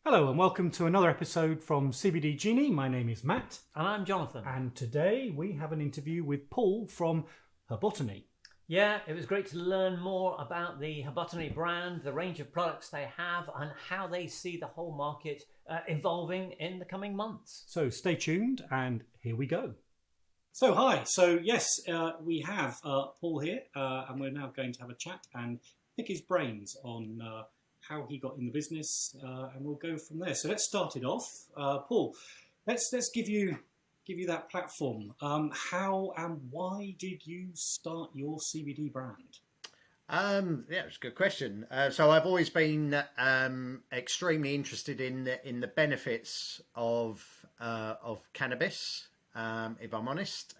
Hello and welcome to another episode from CBD Genie. My name is Matt. And I'm Jonathan. And today we have an interview with Paul from Herbotany. Yeah, it was great to learn more about the Herbotany brand, the range of products they have, and how they see the whole market evolving in the coming months. So stay tuned and here we go. So hi, we have Paul here and we're now going to have a chat and pick his brains on how he got in the business and we'll go from there. So let's start it off. Paul, let's give you that platform. How and why did you start your CBD brand? It's a good question. So I've always been extremely interested in the benefits of cannabis, if I'm honest,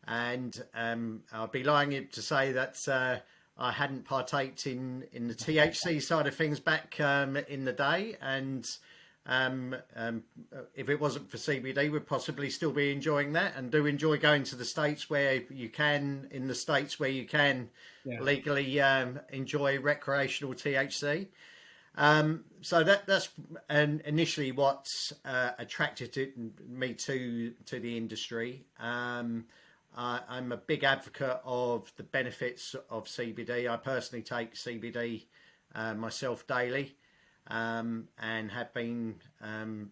and I'd be lying to say that I hadn't partaked in the THC side of things back in the day, and if it wasn't for CBD, we'd possibly still be enjoying that, and do enjoy going to the States where you can legally enjoy recreational THC. So that's initially what attracted me to the industry. I'm a big advocate of the benefits of CBD. I personally take CBD myself daily. And have been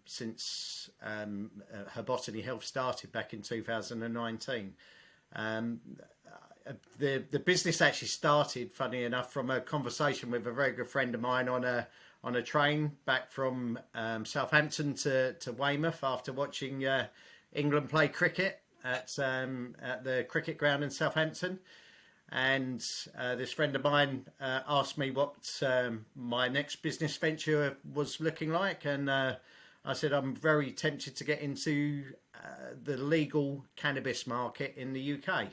since Herbotany Health started back in 2019. The business actually started, funny enough, from a conversation with a very good friend of mine on a train back from Southampton to Weymouth after watching England play cricket at the cricket ground in Southampton. And this friend of mine asked me what my next business venture was looking like, and I said I'm very tempted to get into the legal cannabis market in the UK.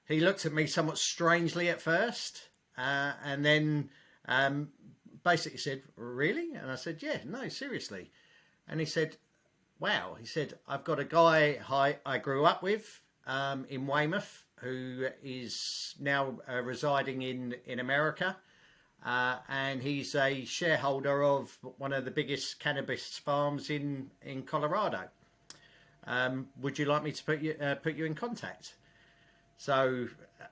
He looked at me somewhat strangely at first, and then basically said, "Really?" And I said, "Yeah, no, seriously." And he said, "Wow," he said, "I've got a guy I grew up with in Weymouth, who is now residing in America, and he's a shareholder of one of the biggest cannabis farms in Colorado. Would you like me to put you in contact?" So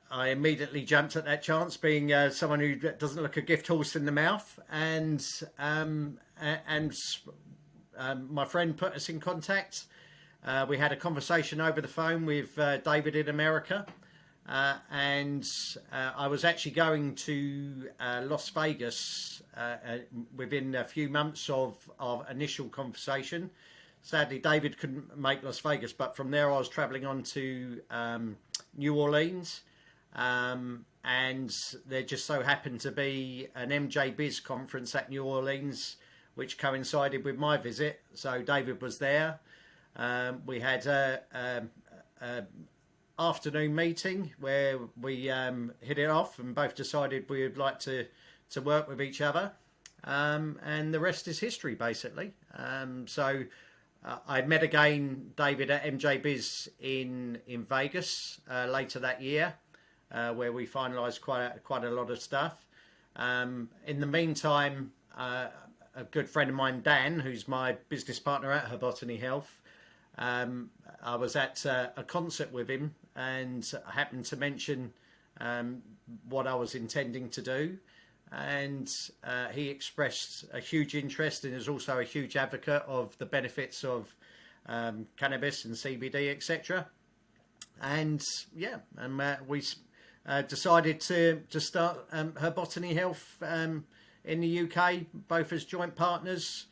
I immediately jumped at that chance, being someone who doesn't look a gift horse in the mouth, and my friend put us in contact. We had a conversation over the phone with David in America, and I was actually going to Las Vegas within a few months of initial conversation. Sadly, David couldn't make Las Vegas, but from there I was travelling on to New Orleans, and there just so happened to be an MJ Biz conference at New Orleans, which coincided with my visit. So David was there. We had a afternoon meeting where we hit it off and both decided we would like to work with each other, and the rest is history, basically. So I met again David at MJ Biz in Vegas later that year, where we finalised quite a lot of stuff. In the meantime, a good friend of mine, Dan, who's my business partner at Herbotany Health, I was at a concert with him, and I happened to mention what I was intending to do, and he expressed a huge interest and is also a huge advocate of the benefits of cannabis and CBD, etc. And we decided to start Herbotany Health in the UK, both as joint partners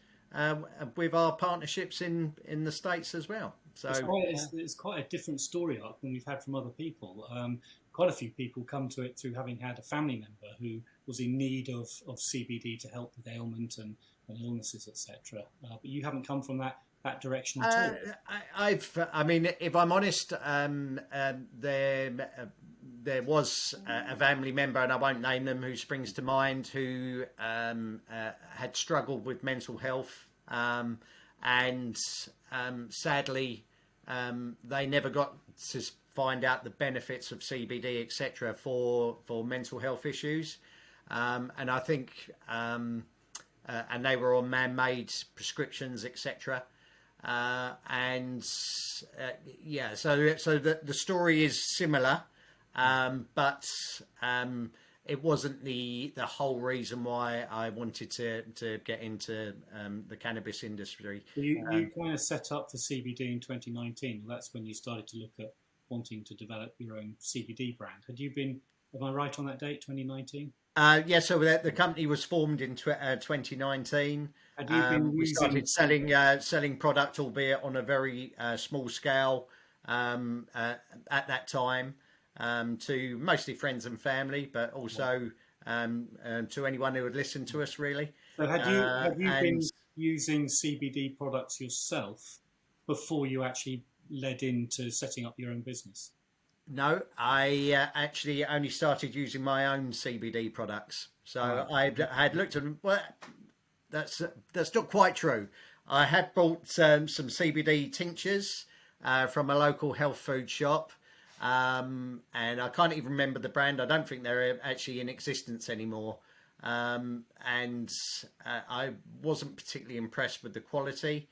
with our partnerships in the States as well. So it's quite a different story arc than we've had from other people. Quite a few people come to it through having had a family member who was in need of CBD to help with ailment and illnesses, etc. But you haven't come from that direction at all. I mean, if I'm honest, there was a family member, and I won't name them, who springs to mind, who had struggled with mental health, and sadly, they never got to find out the benefits of CBD, etc., for mental health issues. And I think and they were on man-made prescriptions, etc. Yeah, so the story is similar, but it wasn't the whole reason why I wanted to get into the cannabis industry. You kind of set up for CBD in 2019. That's when you started to look at wanting to develop your own CBD brand. Had you been? Am I right on that date, 2019? Yeah, so the company was formed in 2019. Had you been We started selling product, albeit on a very small scale at that time, to mostly friends and family, but also to anyone who would listen to us, really. So have you been using CBD products yourself before you actually led into setting up your own business? No, I actually only started using my own CBD products. So I had looked at, well, that's not quite true. I had bought some CBD tinctures from a local health food shop, and I can't even remember the brand. I don't think they're actually in existence anymore. And I wasn't particularly impressed with the quality,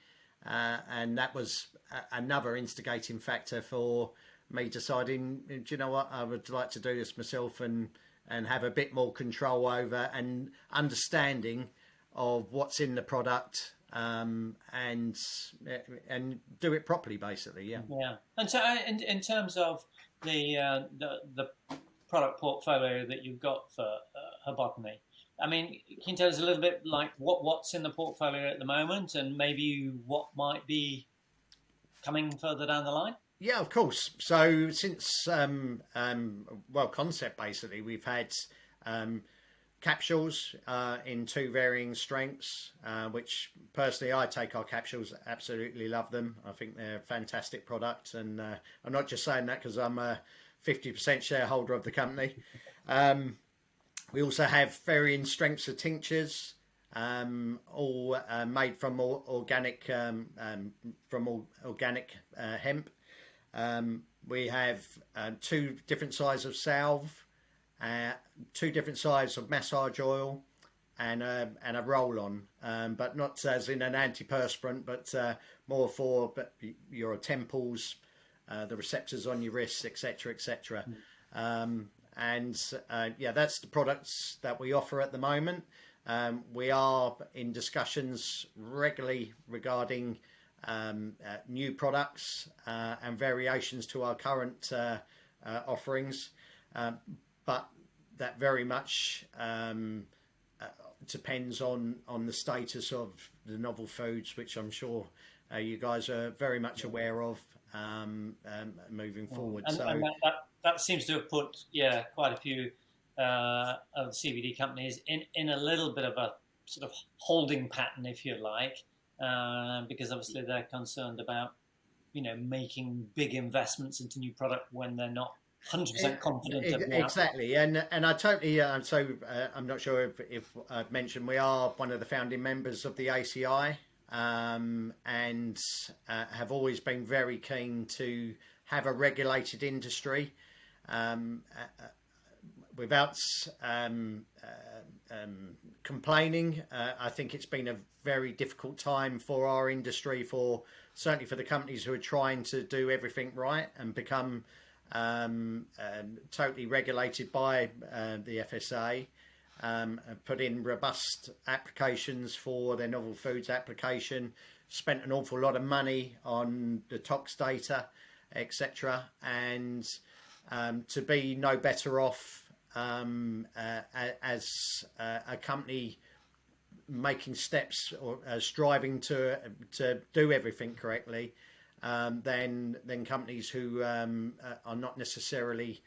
and that was another instigating factor for me deciding, do you know what, I would like to do this myself and have a bit more control over and understanding of what's in the product, and do it properly, basically. Yeah. And so in terms of the product portfolio that you've got for Herbotany, I mean, can you tell us a little bit like what's in the portfolio at the moment, and maybe what might be coming further down the line? Yeah, of course. So since concept, basically, we've had capsules in two varying strengths, which personally I take our capsules, absolutely love them. I think they're a fantastic product, and I'm not just saying that because I'm a 50% shareholder of the company. We also have varying strengths of tinctures, all made from organic hemp. We have two different sizes of salve, two different sizes of massage oil, and a roll-on, but not as in an antiperspirant, but more for your temples, the receptors on your wrists, etc., etc. Yeah, that's the products that we offer at the moment. We are in discussions regularly regarding new products and variations to our current offerings, but that very much depends on the status of the novel foods, which I'm sure you guys are very much aware of moving forward. And that seems to have put quite a few of the CBD companies in a little bit of a sort of holding pattern, if you like. Because obviously they're concerned about, making big investments into new product when they're not 100% confident. Exactly, and I totally. So I'm not sure if I've mentioned we are one of the founding members of the ACI, and have always been very keen to have a regulated industry. Without complaining, I think it's been a very difficult time for our industry, certainly for the companies who are trying to do everything right and become totally regulated by the FSA, put in robust applications for their novel foods application, spent an awful lot of money on the tox data, etc., and to be no better off as a company making steps or striving to do everything correctly, than companies who are not necessarily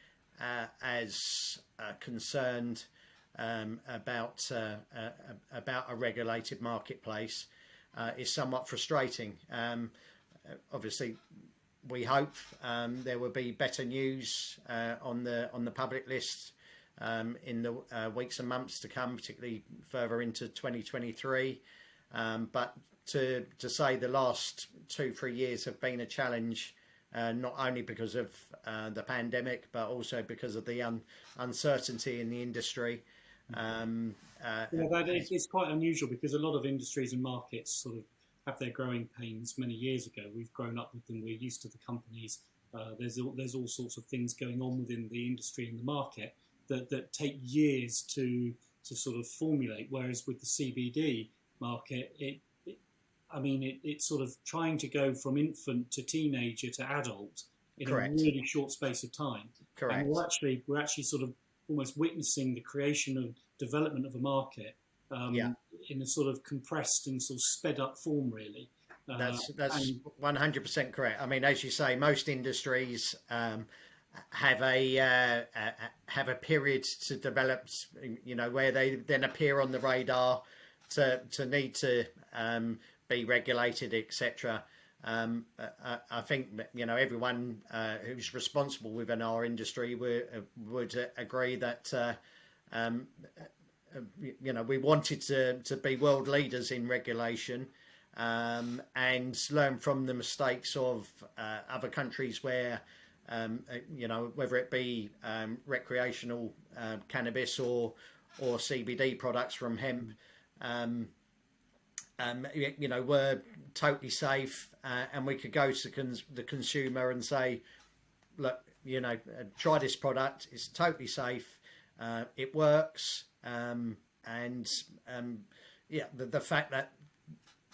as concerned about a regulated marketplace, is somewhat frustrating. Obviously, we hope there will be better news on the public list in the weeks and months to come, particularly further into 2023. But to say the last 2-3 years have been a challenge, not only because of the pandemic, but also because of the uncertainty in the industry. It's quite unusual because a lot of industries and markets sort of have their growing pains many years ago. We've grown up with them. We're used to the companies. There's all sorts of things going on within the industry and the market that take years to sort of formulate. Whereas with the CBD market, it's sort of trying to go from infant to teenager to adult in Correct. a really short space of time. Correct. And we're actually sort of almost witnessing the creation of development of a market in a sort of compressed and sort of sped up form, really. That's 100% correct. I mean, as you say, most industries have a period to develop, where they then appear on the radar to need to be regulated, etc. I think everyone who's responsible within our industry would agree that we wanted to be world leaders in regulation. And learn from the mistakes of other countries where, whether it be recreational cannabis or CBD products from hemp, were totally safe, and we could go to the consumer and say, look, try this product. It's totally safe. It works. The fact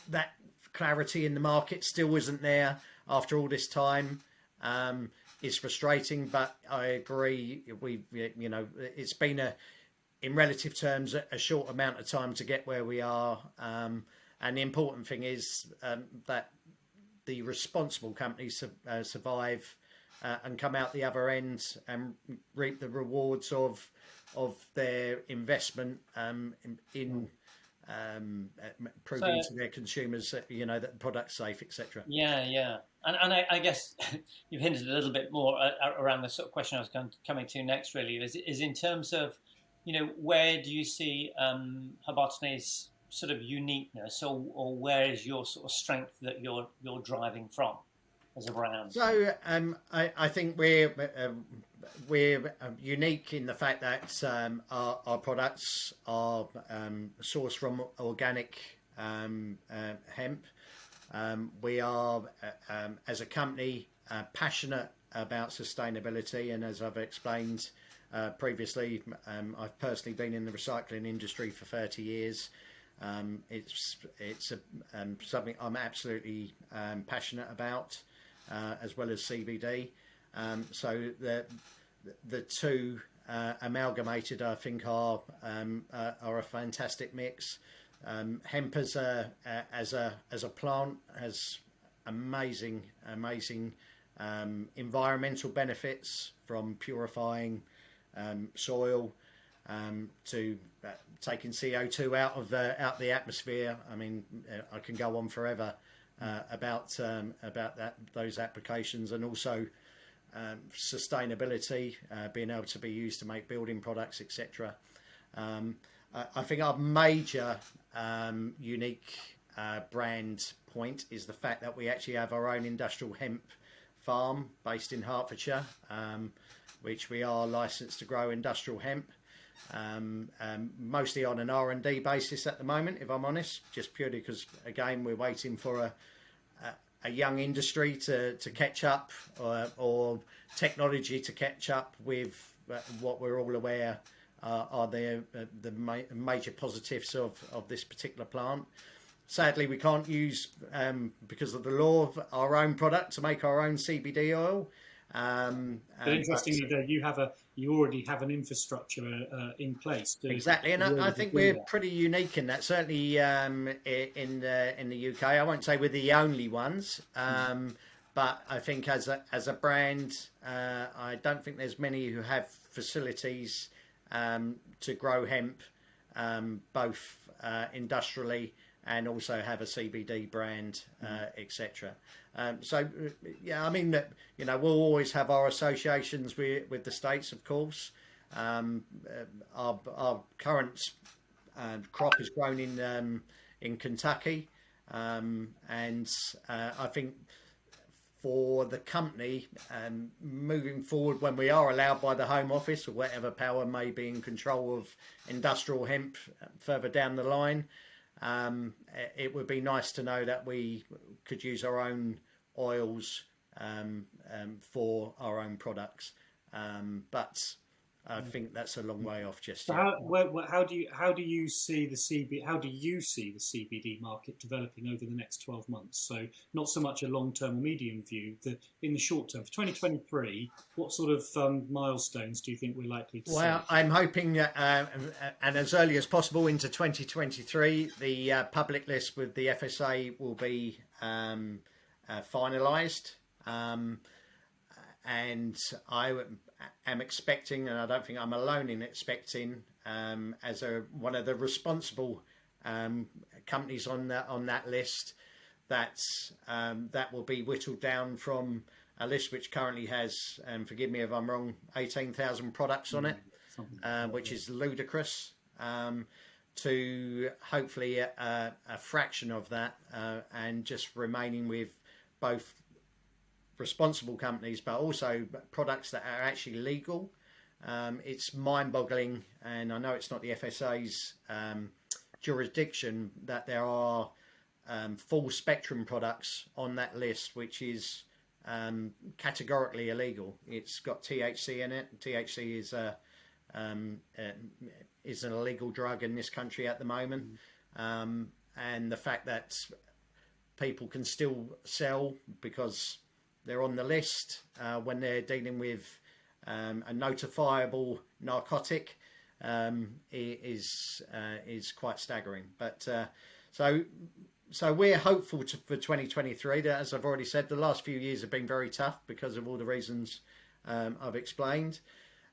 that clarity in the market still isn't there after all this time is frustrating, but I agree it's been in relative terms a short amount of time to get where we are, and the important thing is that the responsible companies survive and come out the other end and reap the rewards of their investment in proving to their consumers that that the product's safe, etc. Yeah, and I guess you've hinted a little bit more around the sort of question I was coming to next. Really, is in terms of where do you see Herbotany's sort of uniqueness, or where is your sort of strength that you're driving from as a brand? So I think we're unique in the fact that our products are sourced from organic hemp. We are, as a company, passionate about sustainability, and as I've explained previously, I've personally been in the recycling industry for 30 years. It's something I'm absolutely passionate about, as well as CBD. So the two amalgamated, I think, are a fantastic mix. Hemp as a plant has amazing environmental benefits, from purifying soil to taking CO2 out of the atmosphere. I mean, I can go on forever about those applications, and also sustainability, being able to be used to make building products, etc. I think our major unique brand point is the fact that we actually have our own industrial hemp farm based in Hertfordshire, which we are licensed to grow industrial hemp, mostly on an R&D basis at the moment, if I'm honest, just purely because, again, we're waiting for a young industry to catch up, or technology to catch up with what we're all aware are the major positives of this particular plant. Sadly, we can't use, because of the law, of our own product to make our own CBD oil. But interestingly, though, you already have an infrastructure in place. Exactly, and I think we're pretty unique in that. Certainly in the UK, I won't say we're the only ones, but I think as a brand, I don't think there's many who have facilities to grow hemp, both industrially and also have a CBD brand, etc. So yeah, I mean, we'll always have our associations with the states, of course. Our current crop is grown in Kentucky, and I think for the company moving forward, when we are allowed by the Home Office or whatever power may be in control of industrial hemp further down the line, it would be nice to know that we could use our own oils for our own products. But I think that's a long way off just So yet. how do you see the CBD market developing over the next 12 months? So not so much a long-term or medium view. In the short term, for 2023, what sort of milestones do you think we're likely to see? Well, I'm hoping, and as early as possible into 2023, the public list with the FSA will be finalised. And I am expecting, and I don't think I'm alone in expecting, as one of the responsible companies on that list, that will be whittled down from a list which currently has, and forgive me if I'm wrong, 18,000 products on it, which is ludicrous, to hopefully a fraction of that, and just remaining with both responsible companies, but also products that are actually legal. It's mind-boggling, and I know it's not the FSA's jurisdiction, that there are full spectrum products on that list, which is categorically illegal. It's got THC in it. THC is an illegal drug in this country at the moment, and the fact that people can still sell because they're on the list when they're dealing with a notifiable narcotic is quite staggering. But so we're hopeful for 2023. That, as I've already said, the last few years have been very tough because of all the reasons I've explained.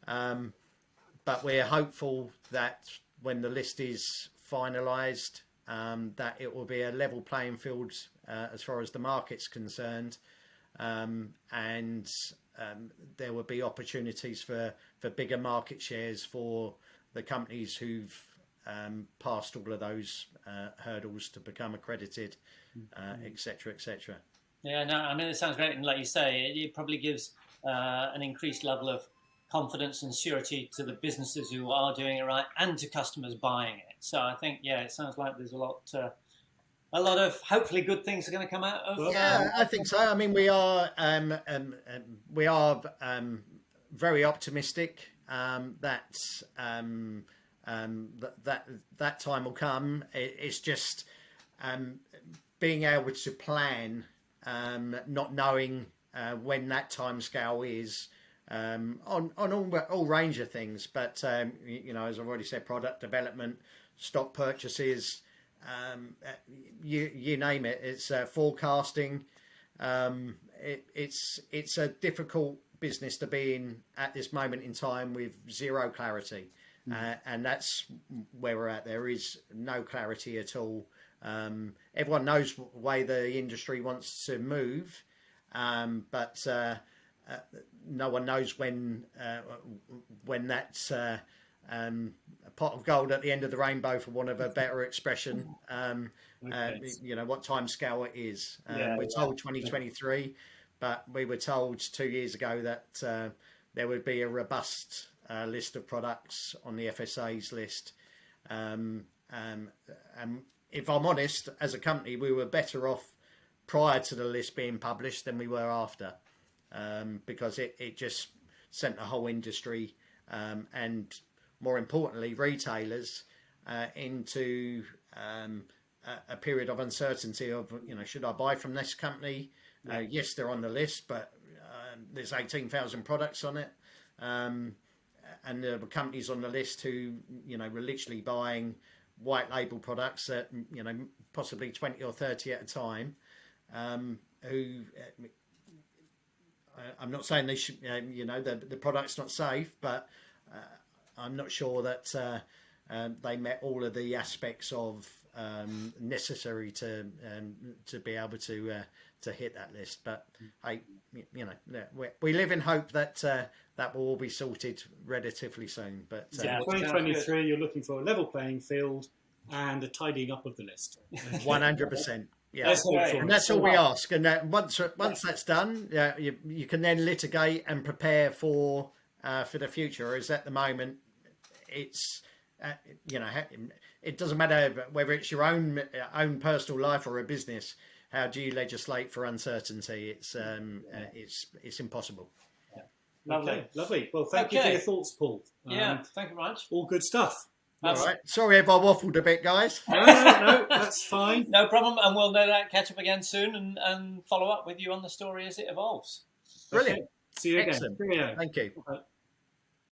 But we're hopeful that when the list is finalised, that it will be a level playing field as far as the market's concerned. And there will be opportunities for bigger market shares for the companies who've passed all of those hurdles to become accredited, etc., etc. Yeah, no, I mean, it sounds great, and like you say, it probably gives an increased level of confidence and surety to the businesses who are doing it right, and to customers buying it. So I think, yeah, it sounds like there's a lot of hopefully good things are going to come out of. Yeah, I think so. I mean, we are very optimistic that that time will come. It's just being able to plan, not knowing when that time scale is, on all range of things. But you know, as I've already said, product development, stock purchases. You name it. It's forecasting. It's a difficult business to be in at this moment in time with zero clarity, and that's where we're at. There is no clarity at all. Everyone knows the way the industry wants to move, but no one knows when that's a pot of gold at the end of the rainbow, for want of a better expression. You know what time scale it is. We're told 2023, but we were told 2 years ago that there would be a robust list of products on the FSA's list. And if I'm honest, as a company, we were better off prior to the list being published than we were after, because it just sent the whole industry and, more importantly, retailers into a period of uncertainty of, you know, should I buy from this company? Yes, they're on the list, but there's 18,000 products on it. And there were companies on the list who, you know, were literally buying white label products at, you know, possibly 20 or 30 at a time, who... I'm not saying they should, you know, the product's not safe, but I'm not sure that they met all of the aspects of necessary to be able to hit that list. But hey, you know, we live in hope that that will all be sorted relatively soon. But 2023, you're looking for a level playing field and a tidying up of the list. 100%. Yeah, Let's hope for and it. that's all we ask. And once that's done, you can then litigate and prepare for the future. Whereas at the moment, it's it doesn't matter whether it's your own personal life or a business. How do you legislate for uncertainty? It's impossible. Lovely. Okay, lovely. Well, thank you for your thoughts, Paul. Yeah, thank you very much. All good stuff. All right. Sorry if I waffled a bit, guys. No, that's fine. No problem, and we'll no doubt catch up again soon and follow up with you on the story as it evolves. Brilliant. Okay. See you again. Excellent. Cheerio. Thank you. Bye.